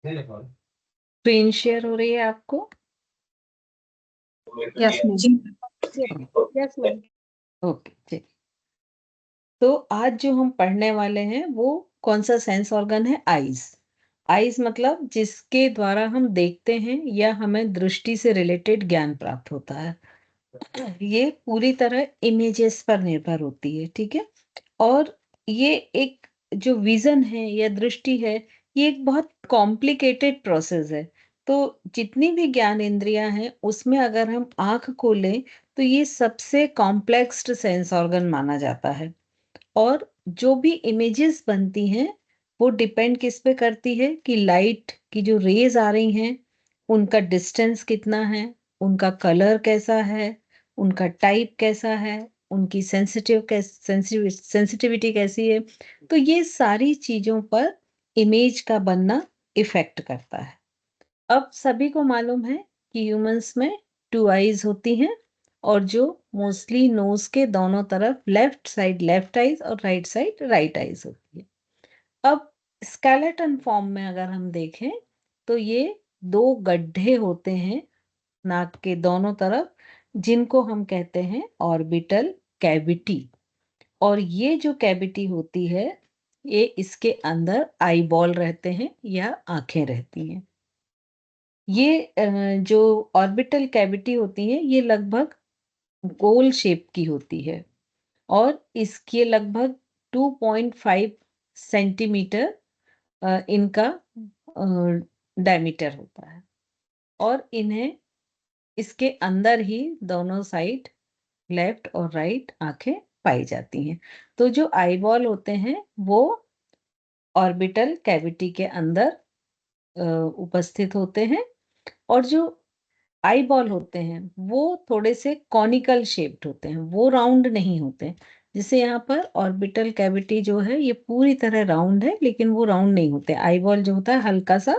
Screen share हो रही है आपको? Yes ma'am. ओके ठीक। तो आज जो हम पढ़ने वाले हैं वो कौन सा सेंस ऑर्गन है? आईज। आईज मतलब जिसके द्वारा हम देखते हैं या हमें दृष्टि से रिलेटेड ज्ञान प्राप्त होता है। ये पूरी तरह इमेजेस पर निर्भर होती है, ठीक है। और ये एक जो विजन है या दृष्टि है, ये एक बहुत कॉम्प्लिकेटेड प्रोसेस है। तो जितनी भी ज्ञान इंद्रियां हैं उसमें अगर हम आंख खोलें तो ये सबसे कॉम्प्लेक्स्ड सेंस ऑर्गन माना जाता है। और जो भी इमेजेस बनती हैं वो डिपेंड किस पे करती है कि लाइट की जो रेज आ रही हैं उनका डिस्टेंस कितना है, उनका कलर कैसा है, उनका टाइप कैसा है, उनकी सेंसिटिविटी कैसी है। तो ये सारी चीजों पर इमेज का बनना इफेक्ट करता है। अब सभी को मालूम है कि ह्यूमंस में 2 आईज होती हैं और जो मोस्टली नोज के दोनों तरफ लेफ्ट साइड लेफ्ट आईज और राइट साइड राइट आईज होती है। अब स्केलेटन फॉर्म में अगर हम देखें तो ये 2 गड्ढे होते हैं नाक के दोनों तरफ, जिनको हम कहते हैं ऑर्बिटल कैविटी। और ये जो कैविटी होती है ये इसके अंदर आई बॉल रहते हैं या आंखें रहती हैं। ये जो ऑर्बिटल कैविटी होती है ये लगभग गोल शेप की होती है और इसके लगभग 2.5 सेंटीमीटर इनका डायमीटर होता है। और इन्हें इसके अंदर ही दोनों साइड लेफ्ट और राइट आंखें पाई जाती हैं। तो जो आईबॉल होते हैं वो ऑर्बिटल कैविटी के अंदर उपस्थित होते हैं और जो आई बॉल होते हैं वो थोड़े से कॉनिकल शेप्ड होते हैं, वो राउंड नहीं होते। जैसे यहाँ पर ऑर्बिटल कैविटी जो है ये पूरी तरह राउंड है लेकिन वो राउंड नहीं होते। आई बॉल जो होता है हल्का सा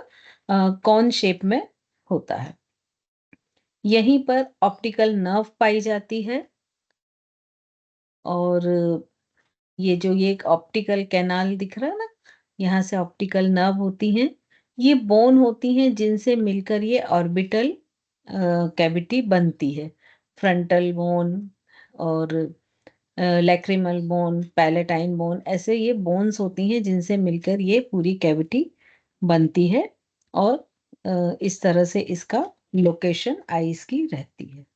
कॉन शेप में होता है। यहीं पर ऑप्टिकल नर्व पाई जाती है और ये एक ऑप्टिकल कैनाल दिख रहा है ना, यहाँ से ऑप्टिकल नर्व होती हैं। ये बोन होती हैं जिनसे मिलकर ये ऑर्बिटल कैविटी बनती है। फ्रंटल बोन और लैक्रिमल बोन, पैलेटाइन बोन, ऐसे ये बोन्स होती हैं जिनसे मिलकर ये पूरी कैविटी बनती है। और इस तरह से इसका लोकेशन आईज की रहती है।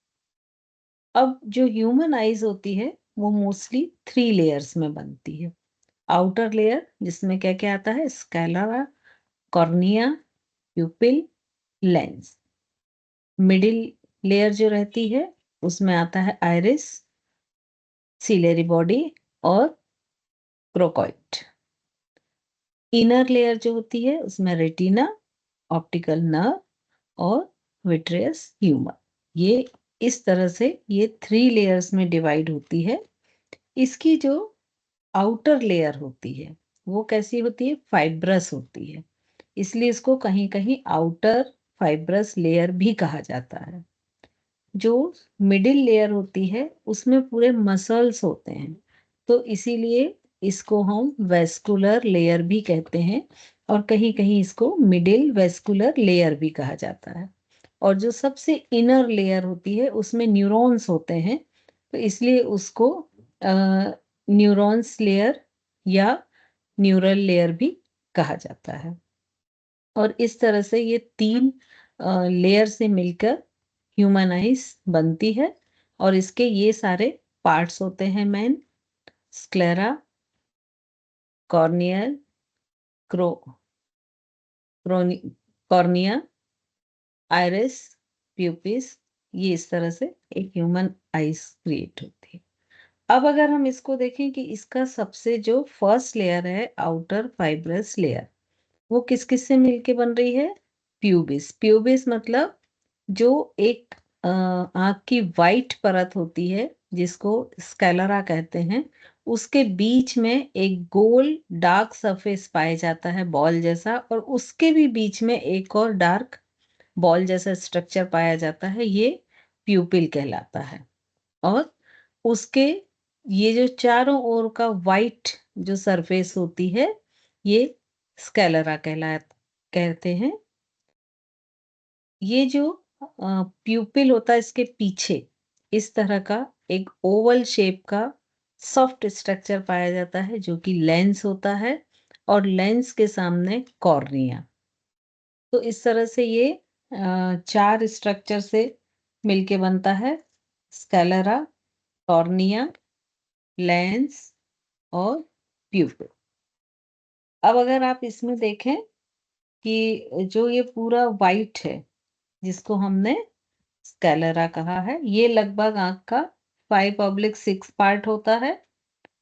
अब जो ह्यूमन आईज होती है वो मोस्टली 3 लेयर्स में बनती है। आउटर लेयर जिसमें क्या क्या आता है? Sclera, cornea, pupil, lens. Middle layer जो रहती है उसमें आता है आइरिस, सिलेरी बॉडी और क्रोकोइड। इनर लेयर जो होती है उसमें रेटिना, ऑप्टिकल नर्व और विट्रियस ह्यूमर। ये इस तरह से ये 3 लेयर्स में डिवाइड होती है। इसकी जो आउटर लेयर होती है वो कैसी होती है? फाइब्रस होती है। इसलिए इसको कहीं कहीं आउटर फाइब्रस लेयर भी कहा जाता है। जो मिडिल लेयर होती है उसमें पूरे मसल्स होते हैं, तो इसीलिए इसको हम वेस्कुलर लेयर भी कहते हैं और कहीं कहीं इसको मिडिल वेस्कुलर लेयर भी कहा जाता है। और जो सबसे इनर लेयर होती है उसमें न्यूरॉन्स होते हैं, तो इसलिए उसको न्यूरॉन्स लेयर या न्यूरल लेयर भी कहा जाता है। और इस तरह से ये 3 लेयर से मिलकर ह्यूमन आइज बनती है। और इसके ये सारे पार्ट्स होते हैं मेन: स्क्लेरा, कॉर्नियल, क्रो कॉर्निया, आइरिस, प्यूपिस। ये इस तरह से एक ह्यूमन आइज क्रिएट होती है। अब अगर हम इसको देखें कि इसका सबसे जो फर्स्ट लेयर है आउटर फाइब्रस लेयर, वो किस किस से मिलके बन रही है? प्यूबिस। प्यूबिस मतलब जो एक आंख की वाइट परत होती है जिसको स्कैलरा कहते हैं, उसके बीच में एक गोल डार्क सरफेस पाया जाता है बॉल जैसा, और उसके भी बीच में एक और डार्क बॉल जैसा स्ट्रक्चर पाया जाता है, ये प्यूपिल कहलाता है। और उसके ये जो चारों ओर का वाइट जो सरफेस होती है ये स्कैलरा कहते हैं। ये जो प्यूपिल होता है इसके पीछे इस तरह का एक ओवल शेप का सॉफ्ट स्ट्रक्चर पाया जाता है जो कि लेंस होता है, और लेंस के सामने कॉर्निया। तो इस तरह से ये 4 स्ट्रक्चर से मिलके बनता है स्कैलरा, कॉर्निया, लेंस और प्यूपिल। अब अगर आप इसमें देखें कि जो ये पूरा वाइट है जिसको हमने स्कैलरा कहा है, ये लगभग आंख का 5/6 पार्ट होता है,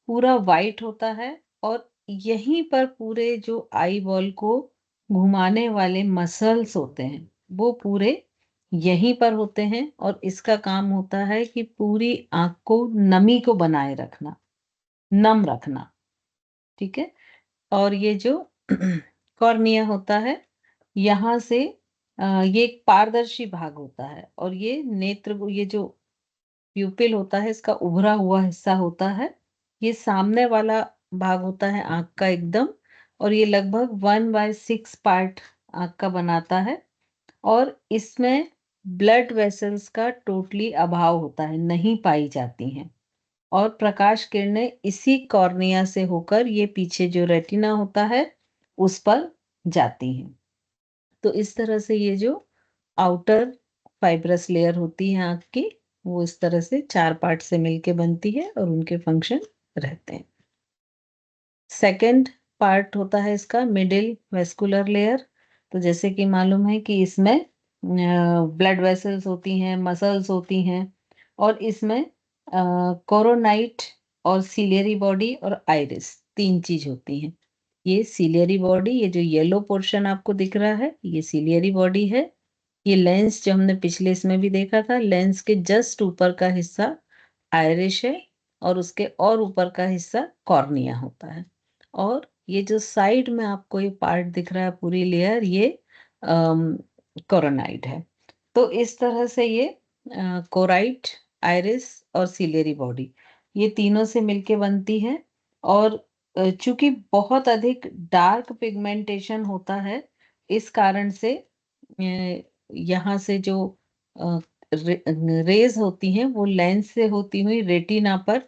पूरा वाइट होता है, और यहीं पर पूरे जो आई बॉल को घुमाने वाले मसल्स होते हैं वो पूरे यहीं पर होते हैं, और इसका काम होता है कि पूरी आंख को नमी को बनाए रखना, नम रखना। ठीक है। और ये जो कॉर्निया होता है, यहाँ से ये एक पारदर्शी भाग होता है, और ये नेत्र, ये जो प्यूपिल होता है इसका उभरा हुआ हिस्सा होता है। ये सामने वाला भाग होता है आंख का एकदम, और ये लगभग 1/6 पार्ट आंख का बनाता है, और इसमें ब्लड वेसल्स का टोटली अभाव होता है, नहीं पाई जाती हैं, और प्रकाश किरणें इसी कॉर्निया से होकर ये पीछे जो रेटिना होता है उस पर जाती हैं। तो इस तरह से ये जो आउटर फाइब्रस लेयर होती है आंख की, वो इस तरह से 4 पार्ट से मिलके बनती है और उनके फंक्शन रहते हैं। सेकंड पार्ट होता है इसका मिडिल वेस्कुलर लेयर। तो जैसे कि मालूम है कि इसमें ब्लड वेसल्स होती हैं, मसल्स होती हैं, और इसमें कोरोनाइट और सीलियरी बॉडी और आइरिस 3 चीज होती हैं। ये सीलियरी बॉडी, ये जो येलो पोर्शन आपको दिख रहा है, ये सीलियरी बॉडी है। ये लेंस जो हमने पिछले इसमें भी देखा था, लेंस के जस्ट ऊपर का हिस्सा आइरिश है, और उसके और ऊपर का हिस्सा कॉर्निया होता है। और ये जो साइड में आपको ये पार्ट दिख रहा है, पूरी लेयर, ये कोरोनाइड है। तो इस तरह से ये कोराइट, आइरिस और सीलियरी बॉडी, ये तीनों से मिलके बनती है। और चूंकि बहुत अधिक डार्क पिगमेंटेशन होता है, इस कारण से यहाँ से जो रेज होती हैं वो लेंस से होती हुई रेटिना पर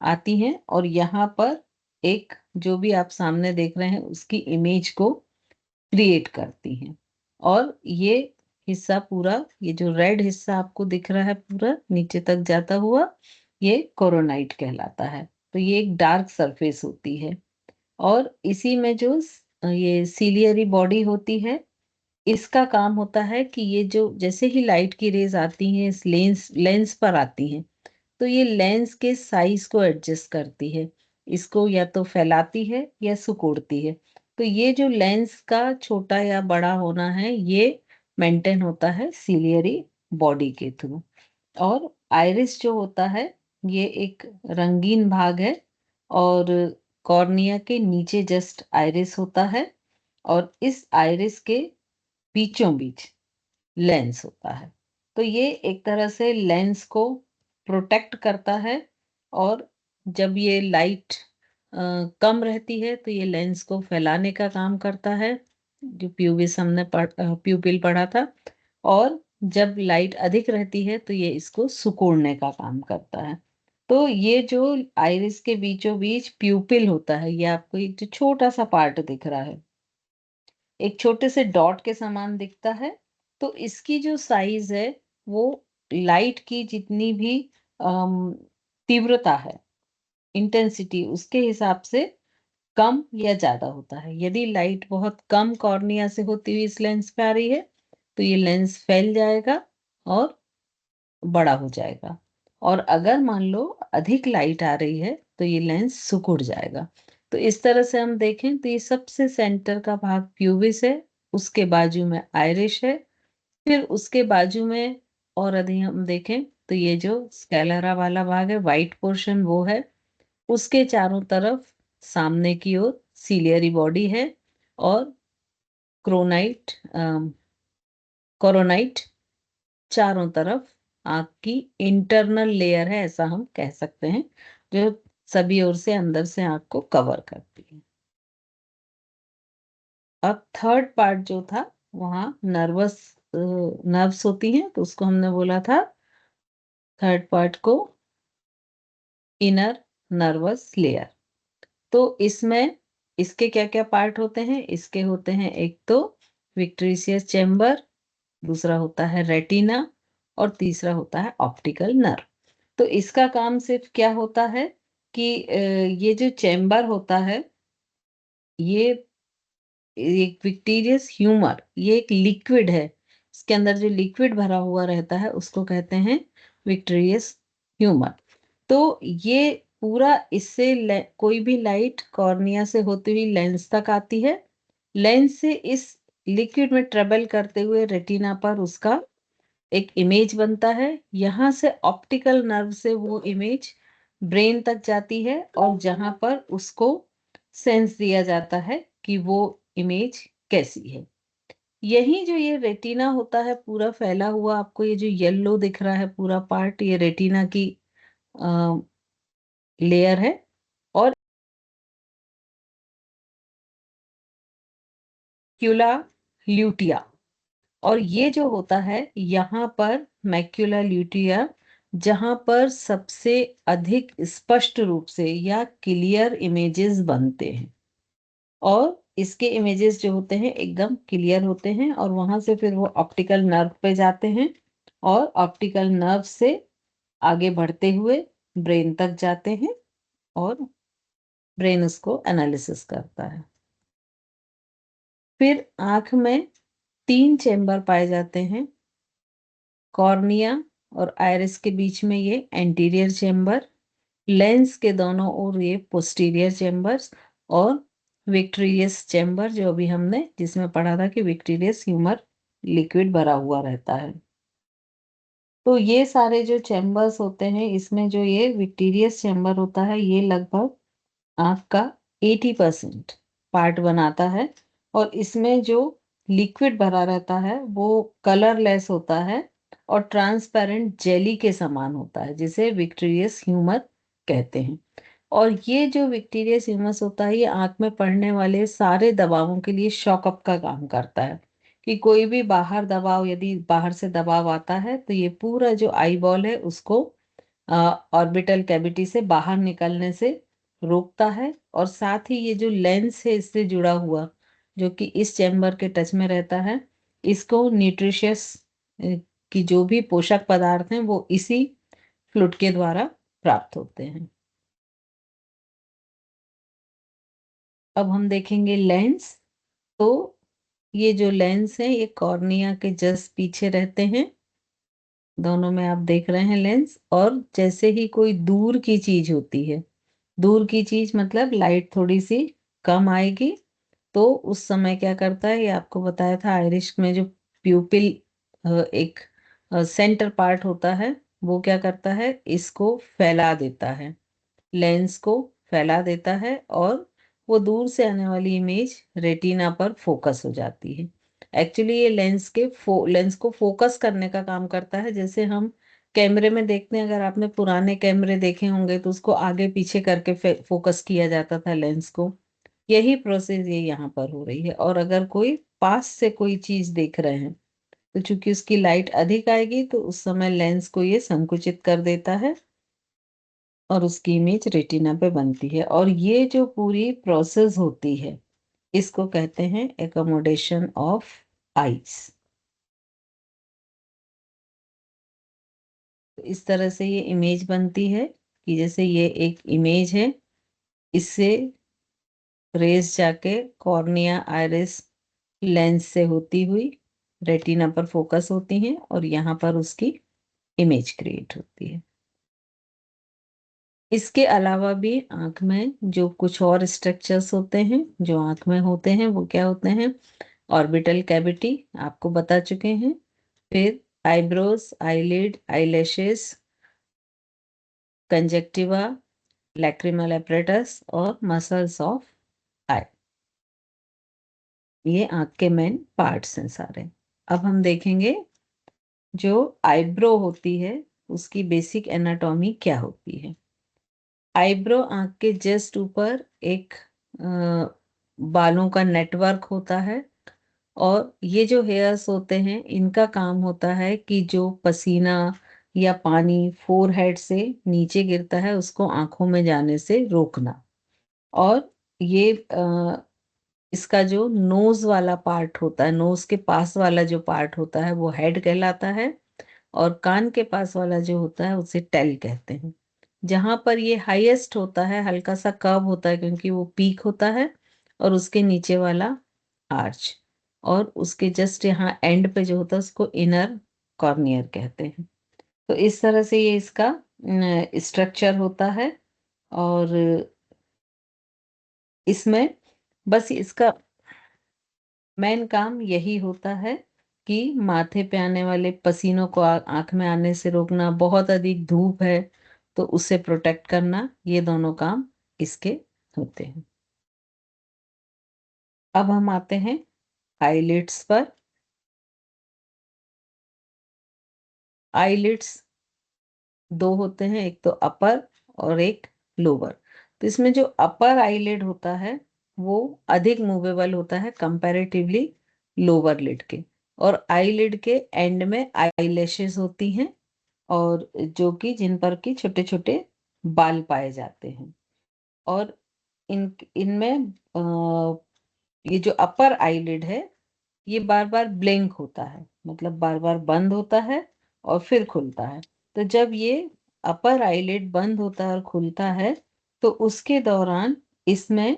आती हैं, और यहाँ पर एक जो भी आप सामने देख रहे हैं उसकी इमेज को क्रिएट करती हैं। और ये हिस्सा पूरा, ये जो रेड हिस्सा आपको दिख रहा है पूरा नीचे तक जाता हुआ, ये कोरोनाइट कहलाता है। तो ये एक डार्क सरफेस होती है। और इसी में जो ये सीलियरी बॉडी होती है, इसका काम होता है कि ये जो जैसे ही लाइट की रेज आती हैं इस लेंस लेंस पर आती हैं, तो ये लेंस के साइज को एडजस्ट करती है, इसको या तो फैलाती है या सिकुड़ती है। तो ये जो लेंस का छोटा या बड़ा होना है, ये मेंटेन होता है सीलियरी बॉडी के थ्रू। और आइरिस जो होता है, ये एक रंगीन भाग है, और कॉर्निया के नीचे जस्ट आइरिस होता है, और इस आइरिस के बीचों बीच लेंस होता है। तो ये एक तरह से लेंस को प्रोटेक्ट करता है, और जब ये लाइट कम रहती है तो ये लेंस को फैलाने का काम करता है, जो प्यूबिस हमने प्यूपिल पढ़ा था। और जब लाइट अधिक रहती है तो ये इसको सिकुड़ने का काम करता है। तो ये जो आइरिस के बीचों बीच प्यूपिल होता है, ये आपको एक जो छोटा सा पार्ट दिख रहा है, एक छोटे से डॉट के समान दिखता है। तो इसकी जो साइज है वो लाइट की जितनी भी अम, तीव्रता है, इंटेंसिटी, उसके हिसाब से कम या ज्यादा होता है। यदि लाइट बहुत कम कॉर्निया से होती हुई इस लेंस पे आ रही है तो ये लेंस फैल जाएगा और बड़ा हो जाएगा, और अगर मान लो अधिक लाइट आ रही है तो ये लेंस सिकुड़ जाएगा। तो इस तरह से हम देखें तो ये सबसे सेंटर का भाग प्यूबिस है, उसके बाजू में आइरिश है, फिर उसके बाजू में, और यदि हम देखें तो ये जो स्कैलरा वाला भाग है, वाइट पोर्शन, वो है। उसके चारों तरफ सामने की ओर सीलियरी बॉडी है, और क्रोनाइट कोरोनाइट चारों तरफ आंख की इंटरनल लेयर है, ऐसा हम कह सकते हैं, जो सभी ओर से अंदर से आंख को कवर करती है। अब थर्ड पार्ट जो था वहां नर्व्स होती हैं, तो उसको हमने बोला था थर्ड पार्ट को इनर नर्वस लेयर। तो इसमें इसके क्या क्या पार्ट होते हैं? इसके होते हैं एक तो विट्रीशियस चैम्बर, दूसरा होता है रेटिना और तीसरा होता है ऑप्टिकल नर्व। तो इसका काम सिर्फ क्या होता है कि ये जो चैम्बर होता है, ये एक विक्टीरियस ह्यूमर, ये एक लिक्विड है। इसके अंदर जो लिक्विड भरा हुआ रहता है उसको कहते हैं विक्टीरियस ह्यूमर। तो ये पूरा इससे कोई भी लाइट कॉर्निया से होती हुई लेंस तक आती है। लेंस से इस लिक्विड में ट्रेवल करते हुए रेटिना पर उसका एक इमेज बनता है। यहाँ से ऑप्टिकल नर्व से वो इमेज ब्रेन तक जाती है और जहां पर उसको सेंस दिया जाता है कि वो इमेज कैसी है। यही जो ये रेटिना होता है पूरा फैला हुआ, आपको ये जो येलो दिख रहा है पूरा पार्ट, ये रेटिना की लेयर है। और मैक्युला ल्यूटिया, और ये जो होता है यहाँ पर मैक्युला ल्यूटिया, जहां पर सबसे अधिक स्पष्ट रूप से या क्लियर इमेजेस बनते हैं। और इसके इमेजेस जो होते हैं एकदम क्लियर होते हैं और वहां से फिर वो ऑप्टिकल नर्व पे जाते हैं और ऑप्टिकल नर्व से आगे बढ़ते हुए ब्रेन तक जाते हैं और ब्रेन उसको एनालिसिस करता है। फिर आंख में 3 चेम्बर पाए जाते हैं, कॉर्निया और आइरिस के बीच में ये एंटीरियर चेम्बर, लेंस के दोनों ओर ये पोस्टीरियर चेम्बर्स, और विक्ट्रियस चेम्बर जो अभी हमने जिसमें पढ़ा था कि विक्ट्रियस ह्यूमर लिक्विड भरा हुआ रहता है। तो ये सारे जो चेम्बर्स होते हैं, इसमें जो ये विक्ट्रियस चेम्बर होता है ये लगभग आंख का 80% पार्ट बनाता है। और इसमें जो लिक्विड भरा रहता है वो कलरलेस होता है और ट्रांसपेरेंट जेली के समान होता है, जिसे विक्ट्रियस ह्यूमर कहते हैं। और ये जो विक्ट्रियस ह्यूमस होता है ये आंख में पड़ने वाले सारे दबावों के लिए शॉकअप का काम करता है। कि कोई भी बाहर दबाव, यदि बाहर से दबाव आता है तो ये पूरा जो आई बॉल है उसको ऑर्बिटल कैविटी से बाहर निकलने से रोकता है। और साथ ही ये जो लेंस है इससे जुड़ा हुआ, जो कि इस चैम्बर के टच में रहता है, इसको न्यूट्रिशियस की जो भी पोषक पदार्थ हैं वो इसी फ्लूइड के द्वारा प्राप्त होते हैं। अब हम देखेंगे लेंस। तो ये जो लेंस है ये कॉर्निया के जस्ट पीछे रहते हैं, दोनों में आप देख रहे हैं लेंस। और जैसे ही कोई दूर की चीज होती है, दूर की चीज मतलब लाइट थोड़ी सी कम आएगी, तो उस समय क्या करता है, ये आपको बताया था आइरिश में जो प्यूपिल एक सेंटर पार्ट होता है, वो क्या करता है, इसको फैला देता है, लेंस को फैला देता है और वो दूर से आने वाली इमेज रेटिना पर फोकस हो जाती है। एक्चुअली ये लेंस को फोकस करने का काम करता है। जैसे हम कैमरे में देखते हैं, अगर आपने पुराने कैमरे देखे होंगे तो उसको आगे पीछे करके फोकस किया जाता था लेंस को। यही प्रोसेस ये यहाँ पर हो रही है। और अगर कोई पास से कोई चीज देख रहे हैं तो चूंकि उसकी लाइट अधिक आएगी तो उस समय लेंस को ये संकुचित कर देता है और उसकी इमेज रेटिना पे बनती है। और ये जो पूरी प्रोसेस होती है इसको कहते हैं एकोमोडेशन ऑफ आईज। तो इस तरह से ये इमेज बनती है कि जैसे ये एक इमेज है, इससे रेस जाके कॉर्निया, आइरिस, लेंस से होती हुई रेटिना पर फोकस होती हैं और यहाँ पर उसकी इमेज क्रिएट होती है। इसके अलावा भी आंख में जो कुछ और स्ट्रक्चर्स होते हैं जो आंख में होते हैं वो क्या होते हैं, ऑर्बिटल कैविटी आपको बता चुके हैं, फिर eyebrows, eyelid, eyelashes, conjunctiva, lacrimal apparatus और मसल्स ऑफ आई। ये आंख के मेन पार्ट्स हैं सारे। अब हम देखेंगे जो आईब्रो होती है उसकी बेसिक एनाटॉमी क्या होती है। आईब्रो आंख के जस्ट ऊपर एक बालों का नेटवर्क होता है। और ये जो हेयर्स होते हैं इनका काम होता है कि जो पसीना या पानी फोरहेड से नीचे गिरता है उसको आंखों में जाने से रोकना। और ये इसका जो नोज वाला पार्ट होता है, नोज के पास वाला जो पार्ट होता है वो हेड कहलाता है, और कान के पास वाला जो होता है उसे टेल कहते हैं। जहां पर ये हाईएस्ट होता है हल्का सा कर्व होता है क्योंकि वो पीक होता है, और उसके नीचे वाला आर्च, और उसके जस्ट यहाँ एंड पे जो होता है उसको इनर कॉर्नियर कहते हैं। तो इस तरह से ये इसका स्ट्रक्चर होता है। और इसमें बस इसका मेन काम यही होता है कि माथे पे आने वाले पसीनों को आंख में आने से रोकना, बहुत अधिक धूप है तो उससे प्रोटेक्ट करना, ये दोनों काम इसके होते हैं। अब हम आते हैं आईलिड्स पर। आईलिड्स दो होते हैं, एक तो अपर और एक लोअर। तो इसमें जो अपर आईलिड होता है वो अधिक मूवेबल होता है कंपैरेटिवली लोअर लिड के। और आईलिड के एंड में आईलैशेस होती हैं, और जो कि जिन पर कि छोटे छोटे बाल पाए जाते हैं। और इन इनमें ये जो अपर आईलिड है ये बार बार ब्लिंक होता है, मतलब बार बार बंद होता है और फिर खुलता है। तो जब ये अपर आईलिड बंद होता है और खुलता है तो उसके दौरान इसमें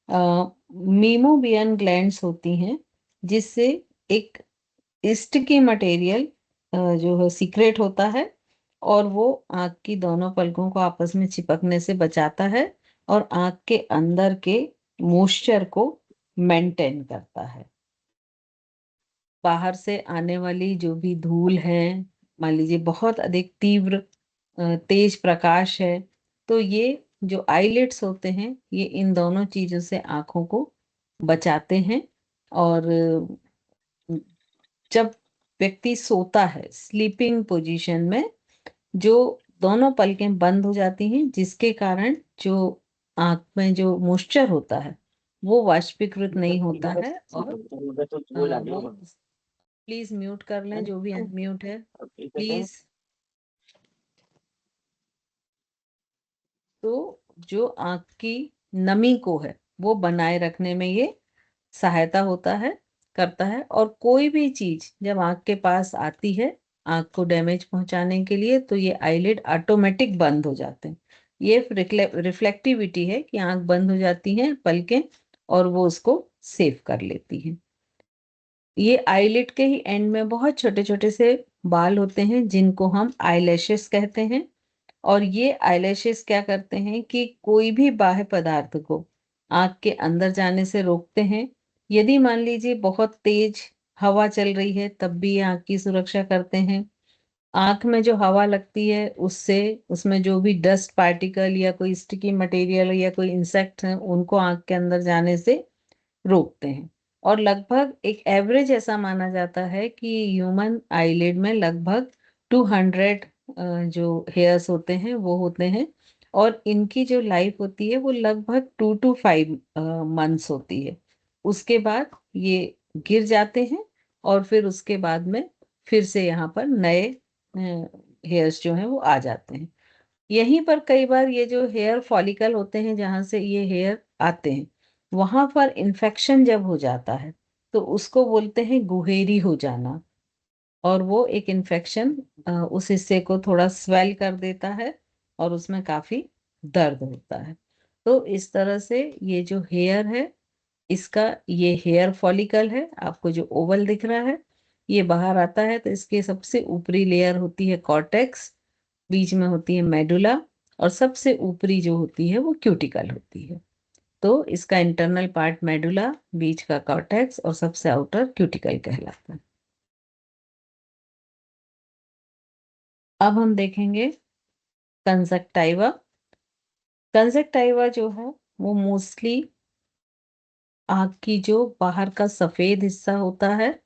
मीमोबियन ग्लैंड्स होती हैं, जिससे एक स्टिकी मटेरियल जो है सीक्रेट होता है, और वो आंख की दोनों पलकों को आपस में चिपकने से बचाता है और आंख के अंदर के मॉइस्चर को मेंटेन करता है। बाहर से आने वाली जो भी धूल है, मान लीजिए बहुत अधिक तीव्र तेज प्रकाश है, तो ये जो आईलिड्स होते हैं ये इन दोनों चीजों से आंखों को बचाते हैं। और जब व्यक्ति सोता है स्लीपिंग पोजीशन में, जो दोनों पलकें बंद हो जाती हैं जिसके कारण जो आंख में जो मॉइस्चर होता है वो वाष्पीकृत नहीं होता है। और वो प्लीज म्यूट कर लें जो भी अनम्यूट है प्लीज। तो जो आंख की नमी को है वो बनाए रखने में ये सहायता होता है, करता है। और कोई भी चीज जब आंख के पास आती है आंख को डैमेज पहुंचाने के लिए तो ये आईलिड ऑटोमेटिक बंद हो जाते हैं। ये रिफ्लेक्टिविटी है कि आंख बंद हो जाती है पलकें, और वो उसको सेव कर लेती हैं। ये आईलिड के ही एंड में बहुत छोटे छोटे से बाल होते हैं जिनको हम आईलैशेस कहते हैं। और ये आईलैशेस क्या करते हैं कि कोई भी बाह्य पदार्थ को आंख के अंदर जाने से रोकते हैं। यदि मान लीजिए बहुत तेज हवा चल रही है तब भी ये आंख की सुरक्षा करते हैं। आंख में जो हवा लगती है उससे उसमें जो भी डस्ट पार्टिकल या कोई स्टिकी मटेरियल या कोई इंसेक्ट है उनको आंख के अंदर जाने से रोकते हैं। और लगभग एक एवरेज ऐसा माना जाता है कि ह्यूमन आईलिड में लगभग 200 जो हेयर्स होते हैं वो होते हैं, और इनकी जो लाइफ होती है वो लगभग 2 to 5 मंथ्स होती है। उसके बाद ये गिर जाते हैं, और फिर उसके बाद में फिर से यहाँ पर नए हेयर्स जो हैं वो आ जाते हैं। यहीं पर कई बार ये जो हेयर फॉलिकल होते हैं जहां से ये हेयर आते हैं वहां पर इन्फेक्शन जब हो जाता है तो उसको बोलते हैं गुहेरी हो जाना। और वो एक इन्फेक्शन उस हिस्से को थोड़ा स्वेल कर देता है और उसमें काफी दर्द होता है। तो इस तरह से ये जो हेयर है इसका, ये हेयर फॉलिकल है आपको जो ओवल दिख रहा है, ये बाहर आता है तो इसके सबसे ऊपरी लेयर होती है कॉर्टेक्स, बीच में होती है मेडुला, और सबसे ऊपरी जो होती है वो क्यूटिकल होती है। तो इसका इंटरनल पार्ट मेडुला, बीच का कॉर्टेक्स और सबसे आउटर क्यूटिकल कहलाता है। अब हम देखेंगे कंजक्टाइवा। कंजक्टाइवा जो है वो मोस्टली आँख की जो बाहर का सफेद हिस्सा होता है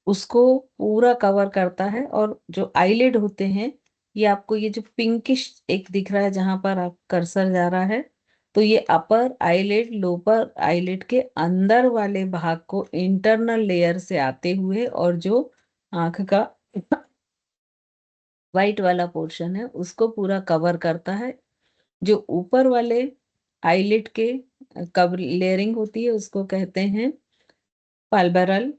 उसको पूरा कवर करता है। और जो आईलिड होते हैं ये आपको ये जो पिंकिश एक दिख रहा है जहां पर आप कर्सर जा रहा है, तो ये अपर आईलिड लोअर आईलिड के अंदर वाले भाग को इंटरनल लेयर से आते हुए और जो आंख का व्हाइट वाला पोर्शन है उसको पूरा कवर करता है। जो ऊपर वाले आईलिड के कवर लेयरिंग होती है उसको कहते हैं पल्पेब्रल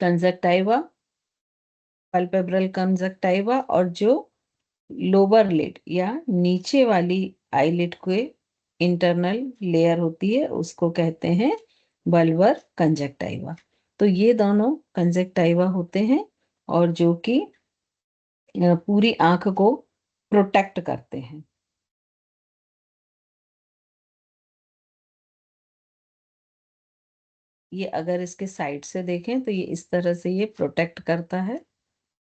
कंजक्टाइवा, पल्पेब्रल कंजक्टाइवा। और जो लोअर लिड या नीचे वाली आईलिड के इंटरनल लेयर होती है उसको कहते हैं बल्बर कंजक्टाइवा। तो ये दोनों कंजक्टाइवा होते हैं और जो कि पूरी आंख को प्रोटेक्ट करते हैं। ये अगर इसके साइड से देखें तो ये इस तरह से ये प्रोटेक्ट करता है।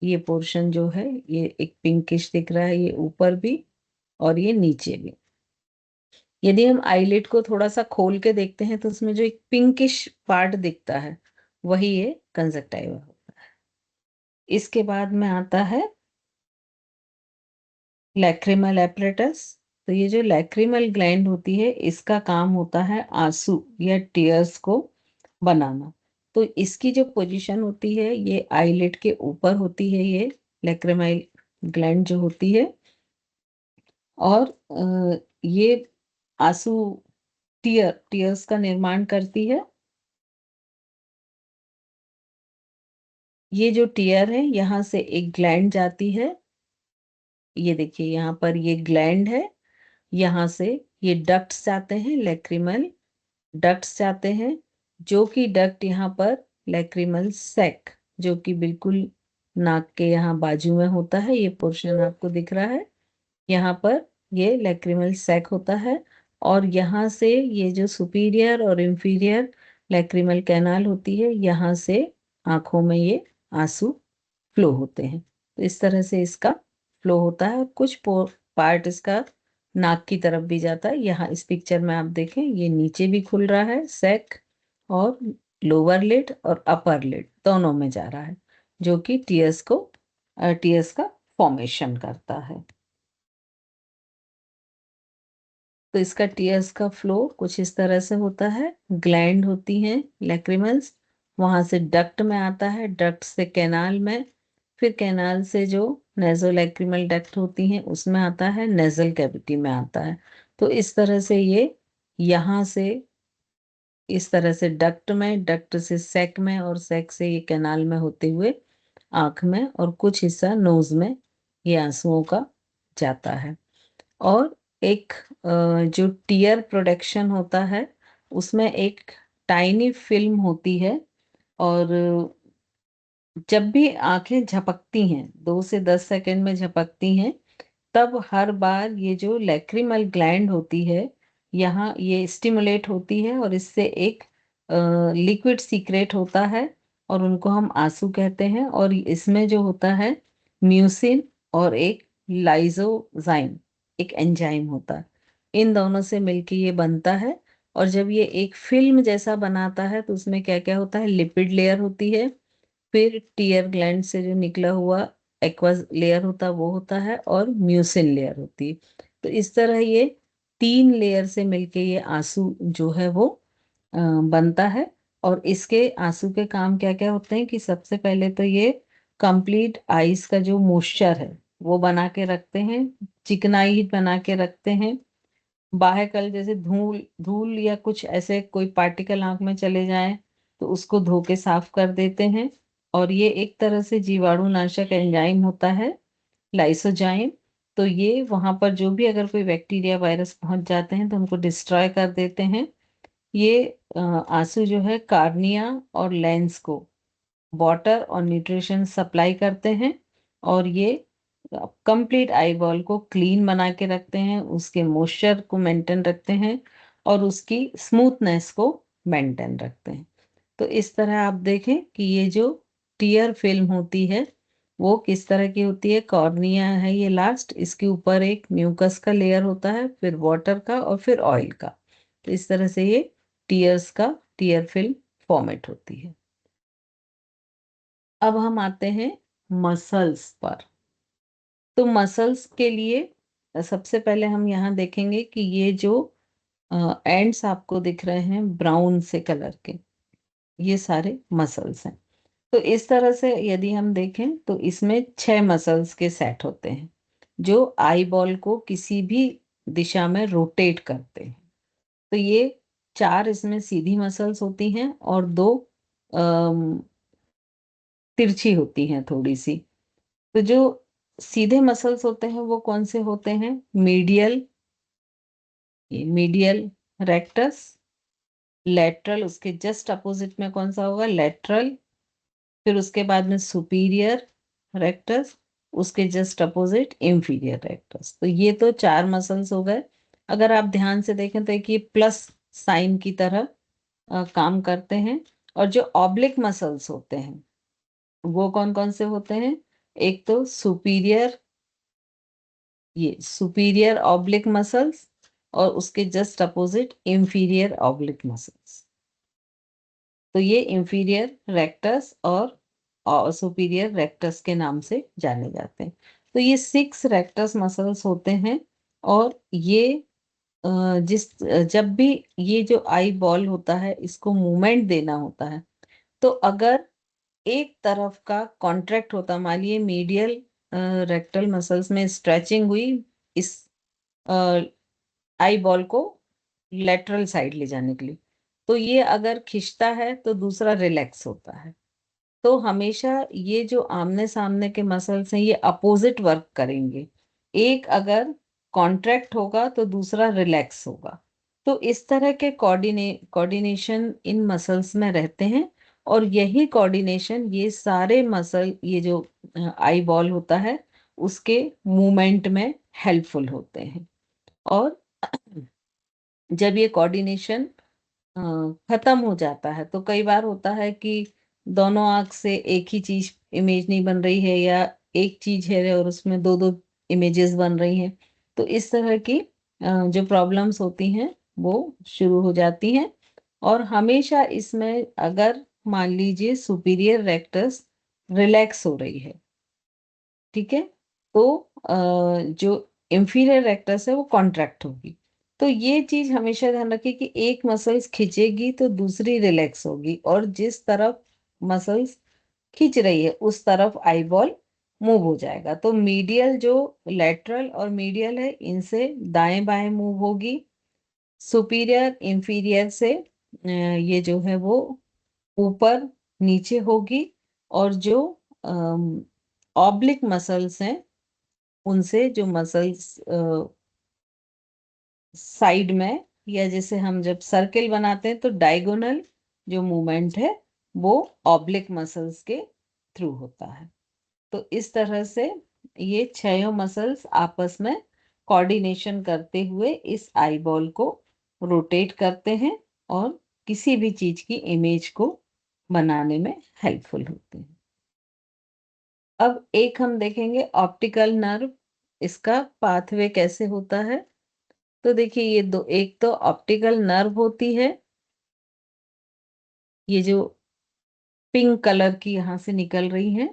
ये पोर्शन जो है ये एक पिंकिश दिख रहा है, ये ऊपर भी और ये नीचे भी। यदि हम आईलिड को थोड़ा सा खोल के देखते हैं तो उसमें जो एक पिंकिश पार्ट दिखता है वही ये कंजक्टाइवा होता है। इसके बाद में आता है लैक्रिमल एपरेटस। तो ये जो लैक्रिमल ग्लैंड होती है इसका काम होता है आंसू या टीयर्स को बनाना। तो इसकी जो पोजीशन होती है ये आईलिड के ऊपर होती है, ये लैक्रिमल ग्लैंड जो होती है। और ये आंसू टीयर्स का निर्माण करती है। ये जो टीयर है यहाँ से एक ग्लैंड जाती है, ये देखिए यहाँ पर ये ग्लैंड है। यहाँ से ये डक्ट्स जाते हैं, लैक्रिमल डक्ट्स जाते हैं। जो कि डक्ट यहाँ पर लैक्रिमल सैक जो कि बिल्कुल नाक के यहाँ बाजू में होता है, ये पोर्शन आपको दिख रहा है। यहाँ पर ये लैक्रिमल सैक होता है और यहाँ से ये जो सुपीरियर और इंफीरियर लैक्रिमल कैनाल होती है यहाँ से आंखों में ये आंसू फ्लो होते हैं। तो इस तरह से इसका फ्लो होता है। कुछ पार्ट इसका नाक की तरफ भी जाता है। यहाँ इस पिक्चर में आप देखें ये नीचे भी खुल रहा है सैक, और लोअर लिड और अपर लिड दोनों में जा रहा है जो कि टीयर्स का फॉर्मेशन करता है। तो इसका टीयर्स का फ्लो कुछ इस तरह से होता है। ग्लैंड होती हैं लैक्रिमल्स, वहां से डक्ट में आता है, डक्ट से कैनाल में, फिर कैनाल से जो नेजोलैक्रिमल डक्ट होती हैं उसमें आता है, नेजल कैविटी में आता है। तो इस तरह से ये यहाँ से इस तरह से डक्ट में, डक्ट से सैक में और सैक से ये कैनाल में होते हुए आंख में और कुछ हिस्सा नोज में ये आंसुओं का जाता है। और एक जो टीयर प्रोडक्शन होता है उसमें एक टाइनी फिल्म होती है। और जब भी आंखें झपकती हैं 2 से 10 सेकंड में झपकती हैं तब हर बार ये जो लैक्रिमल ग्लैंड होती है यहाँ ये स्टिमुलेट होती है और इससे एक लिक्विड सीक्रेट होता है और उनको हम आंसू कहते हैं। और इसमें जो होता है म्यूसिन और एक लाइजोजाइम एक एंजाइम होता है, इन दोनों से मिलके ये बनता है। और जब ये एक फिल्म जैसा बनाता है तो उसमें क्या क्या होता है, लिपिड लेयर होती है, फिर टीयर ग्लैंड से जो निकला हुआ एक्वस लेयर होता है वो होता है, और म्यूसिन लेयर होती है। तो इस तरह ये 3 लेयर से मिलके ये आंसू जो है वो बनता है। और इसके आंसू के काम क्या क्या होते हैं कि सबसे पहले तो ये कंप्लीट आईज का जो मॉइस्चर है वो बना के रखते हैं, चिकनाई बना के रखते हैं। बाहर कल जैसे धूल धूल या कुछ ऐसे कोई पार्टिकल आंख में चले जाएं तो उसको धो के साफ कर देते हैं। और ये एक तरह से जीवाणु नाशक एंजाइम होता है, लाइसोजाइम। तो ये वहां पर जो भी अगर कोई बैक्टीरिया वायरस पहुंच जाते हैं तो उनको डिस्ट्रॉय कर देते हैं। ये आंसू जो है कार्निया और लेंस को वाटर और न्यूट्रिशन सप्लाई करते हैं और ये कंप्लीट आई बॉल को क्लीन बना के रखते हैं, उसके मॉइस्चर को मेंटेन रखते हैं और उसकी स्मूथनेस को मेंटेन रखते हैं। तो इस तरह आप देखें कि ये जो टीयर फिल्म होती है वो किस तरह की होती है। कॉर्निया है ये लास्ट, इसके ऊपर एक म्यूकस का लेयर होता है, फिर वाटर का और फिर ऑयल का। तो इस तरह से ये टीयर फिल्म फॉर्मेट होती है। अब हम आते हैं मसल्स पर। तो मसल्स के लिए सबसे पहले हम यहाँ देखेंगे कि ये जो एंड्स आपको दिख रहे हैं ब्राउन से कलर के, ये सारे मसल्स हैं। तो इस तरह से यदि हम देखें तो इसमें 6 मसल्स के सेट होते हैं जो आई बॉल को किसी भी दिशा में रोटेट करते हैं। तो ये 4 इसमें सीधी मसल्स होती हैं और 2 अम, तिरछी होती हैं थोड़ी सी। तो जो सीधे मसल्स होते हैं वो कौन से होते हैं? मीडियल, ये मीडियल रेक्टस। लेटरल, उसके जस्ट अपोजिट में कौन सा होगा? लेटरल। फिर उसके बाद में सुपीरियर रेक्टस, उसके जस्ट अपोजिट इंफीरियर रेक्टस। तो ये तो 4 मसल्स हो गए। अगर आप ध्यान से देखें तो एक ये प्लस साइन की तरह काम करते हैं। और जो ऑब्लिक मसल्स होते हैं वो कौन कौन से होते हैं? एक तो सुपीरियर, ये सुपीरियर ऑब्लिक मसल्स, और उसके just opposite inferior oblique muscles. तो ये इंफीरियर रेक्टस और सुपीरियर रेक्टस के नाम से जाने जाते हैं। तो ये 6 रेक्टस मसल्स होते हैं। और ये जब भी ये जो आई बॉल होता है इसको मूवमेंट देना होता है, तो अगर एक तरफ का कॉन्ट्रैक्ट होता, मान लीजिए मीडियल रेक्टल मसल्स में स्ट्रेचिंग हुई इस आई बॉल को लेटरल साइड ले जाने के लिए, तो ये अगर खिंचता है तो दूसरा रिलैक्स होता है। तो हमेशा ये जो आमने सामने के मसल्स हैं ये अपोजिट वर्क करेंगे। एक अगर कॉन्ट्रैक्ट होगा तो दूसरा रिलैक्स होगा। तो इस तरह के कोऑर्डिनेशन इन मसल्स में रहते हैं। और यही कोऑर्डिनेशन ये सारे मसल, ये जो आई बॉल होता है उसके मूवमेंट में हेल्पफुल होते हैं। और जब ये कोऑर्डिनेशन खत्म हो जाता है तो कई बार होता है कि दोनों आंख से एक ही चीज इमेज नहीं बन रही है, या एक चीज है और उसमें दो दो इमेजेस बन रही हैं। तो इस तरह की जो प्रॉब्लम्स होती हैं वो शुरू हो जाती हैं। और हमेशा इसमें अगर मान लीजिए सुपीरियर रेक्टस रिलैक्स हो रही है, ठीक है, तो जो इंफीरियर रेक्टस है वो कॉन्ट्रैक्ट होगी। तो ये चीज हमेशा ध्यान रखिए कि एक मसल्स खिंचेगी तो दूसरी रिलैक्स होगी, और जिस तरफ मसल्स खींच रही है उस तरफ आई बॉल मूव हो जाएगा। तो मीडियल जो लेटरल और मीडियल है इनसे दाएं बाएं मूव होगी। सुपीरियर इंफीरियर से ये जो है वो ऊपर नीचे होगी। और जो ऑब्लिक मसल्स हैं उनसे जो मसल्स साइड में, या जैसे हम जब सर्किल बनाते हैं तो डायगोनल जो मूवमेंट है वो ऑब्लिक मसल्स के थ्रू होता है। तो इस तरह से ये 6 मसल्स आपस में कोऑर्डिनेशन करते हुए इस आई बॉल को रोटेट करते हैं और किसी भी चीज की इमेज को बनाने में हेल्पफुल होते हैं। अब एक हम देखेंगे ऑप्टिकल नर्व, इसका पाथवे कैसे होता है। तो देखिए ये दो, एक तो ऑप्टिकल नर्व होती है, ये जो पिंक कलर की यहाँ से निकल रही है।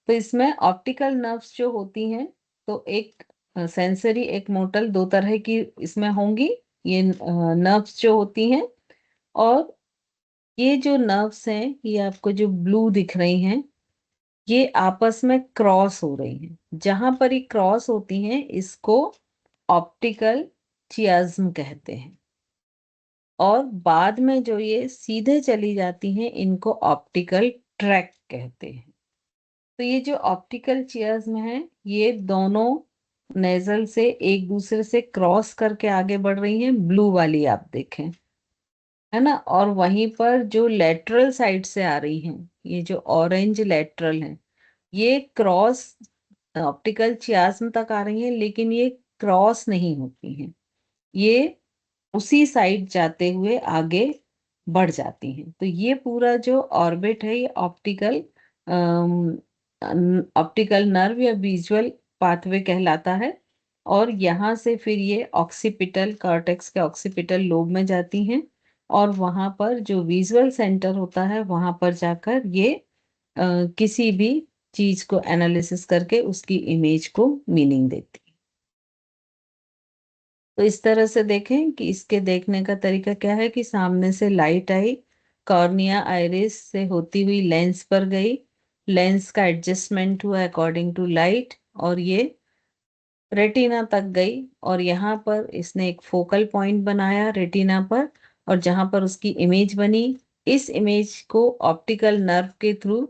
तो इसमें ऑप्टिकल नर्व्स जो होती हैं, तो एक सेंसरी एक मोटर, दो तरह की इसमें होंगी ये नर्व्स जो होती हैं। और ये जो नर्व्स हैं ये आपको जो ब्लू दिख रही हैं ये आपस में क्रॉस हो रही हैं। जहां पर ये क्रॉस होती हैं इसको ऑप्टिकल चियाज्म कहते हैं। और बाद में जो ये सीधे चली जाती हैं इनको ऑप्टिकल ट्रैक कहते हैं। तो ये जो ऑप्टिकल चेयर्स में है ये दोनों नेजल से एक दूसरे से क्रॉस करके आगे बढ़ रही हैं, ब्लू वाली आप देखें, है ना। और वहीं पर जो लेटरल साइड से आ रही हैं, ये जो ऑरेंज लेटरल हैं, ये क्रॉस ऑप्टिकल चियाज्म तक आ रही हैं, लेकिन ये क्रॉस नहीं होती हैं, ये उसी साइड जाते हुए आगे बढ़ जाती हैं। तो ये पूरा जो ऑर्बिट है ये ऑप्टिकल नर्व या विजुअल पाथवे कहलाता है। और यहाँ से फिर ये ऑक्सीपिटल कॉर्टेक्स के ऑक्सीपिटल लोब में जाती हैं। और वहाँ पर जो विजुअल सेंटर होता है वहाँ पर जाकर ये किसी भी चीज को एनालिसिस करके उसकी इमेज को मीनिंग देती है। तो इस तरह से देखें कि इसके देखने का तरीका क्या है कि सामने से लाइट आई, कॉर्निया आइरिस से होती हुई लेंस पर गई, लेंस का एडजस्टमेंट हुआ अकॉर्डिंग टू लाइट और ये रेटिना तक गई, और यहाँ पर इसने एक फोकल पॉइंट बनाया रेटिना पर, और जहां पर उसकी इमेज बनी, इस इमेज को ऑप्टिकल नर्व के थ्रू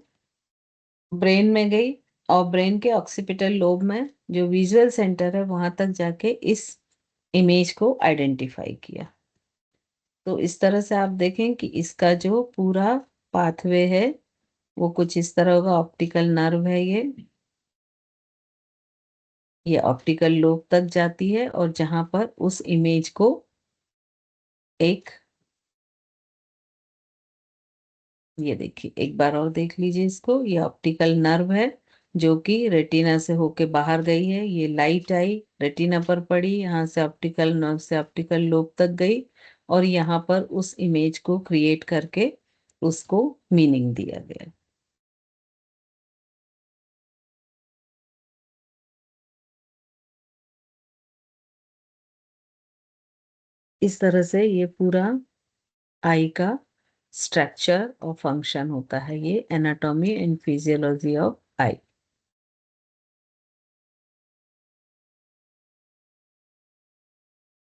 ब्रेन में गई, और ब्रेन के ऑक्सीपिटल लोब में जो विजुअल सेंटर है वहां तक जाके इस इमेज को आइडेंटिफाई किया। तो इस तरह से आप देखें कि इसका जो पूरा पाथवे है वो कुछ इस तरह का ऑप्टिकल नर्व है, ये ऑप्टिकल लोब तक जाती है, और जहां पर उस इमेज को एक, ये देखिए एक बार और देख लीजिए इसको, ये ऑप्टिकल नर्व है जो कि रेटिना से होके बाहर गई है, ये लाइट आई रेटिना पर पड़ी, यहाँ से ऑप्टिकल नर्व से ऑप्टिकल लोब तक गई, और यहाँ पर उस इमेज को क्रिएट करके उसको मीनिंग दिया गया। इस तरह से ये पूरा आई का स्ट्रक्चर और फंक्शन होता है, ये anatomy and physiology of I.